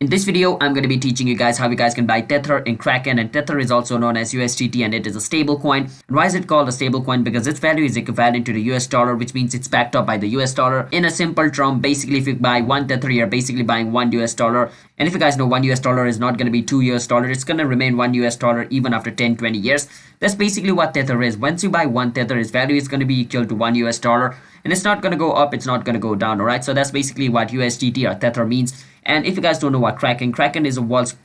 In this video, I'm going to be teaching you guys how you guys can buy Tether in Kraken, and Tether is also known as USDT, and it is a stable coin. And why is it called a stable coin? Because its value is equivalent to the US dollar, which means it's backed up by the US dollar. In a simple term, basically if you buy one Tether, you're basically buying one US dollar. And if you guys know, one US dollar is not going to be 2 US dollars, it's going to remain one US dollar even after 10-20 years. That's basically what Tether is. Once you buy one Tether, its value is going to be equal to one US dollar. And it's not going to go up, it's not going to go down, alright? So that's basically what USDT or Tether means. And if you guys don't know what Kraken is a world's,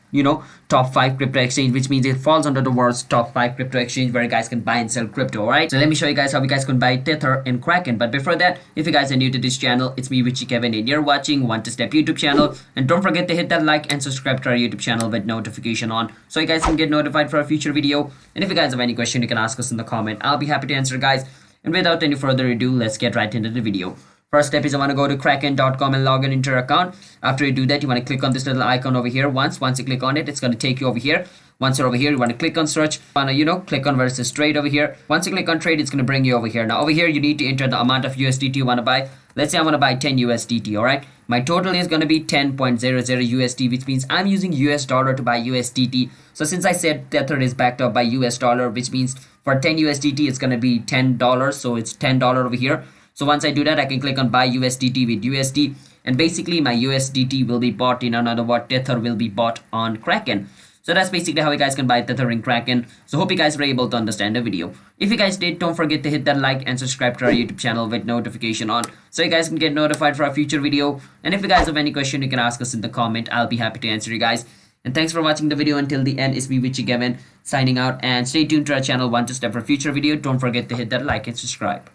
top 5 crypto exchange, which means it falls under the world's top 5 crypto exchange where you guys can buy and sell crypto, alright? So let me show you guys how you guys can buy Tether in Kraken. But before that, if you guys are new to this channel, it's me, Kevin, and you're watching Want to Step YouTube channel. And don't forget to hit that like and subscribe to our YouTube channel with notification on, so you guys can get notified for a future video. And if you guys have any question, you can ask us in the comment. I'll be happy to answer, guys. And without any further ado, let's get right into the video. First step is I want to go to kraken.com and log in into your account. After you do that, you want to click on this little icon over here. Once you click on it, it's going to take you over here. Once you're over here, you want to click on search. You want to, click on where it says trade over here. Once you click on trade, it's going to bring you over here. Now over here, you need to enter the amount of USDT you want to buy. Let's say I want to buy 10 USDT, all right? My total is going to be 10.00 USD, which means I'm using US dollar to buy USDT. So since I said Tether is backed up by US dollar, which means for 10 USDT, it's going to be $10. So it's $10 over here. So once I do that, I can click on buy USDT with USD. And basically my USDT will be bought in another word, Tether will be bought on Kraken. So that's basically how you guys can buy Tether in Kraken. So hope you guys were able to understand the video. If you guys did, don't forget to hit that like and subscribe to our YouTube channel with notification on, so you guys can get notified for our future video. And if you guys have any question, you can ask us in the comment. I'll be happy to answer you guys. And thanks for watching the video until the end. It's me, Kevin, signing out. And stay tuned to our channel Want to Step for future video. Don't forget to hit that like and subscribe.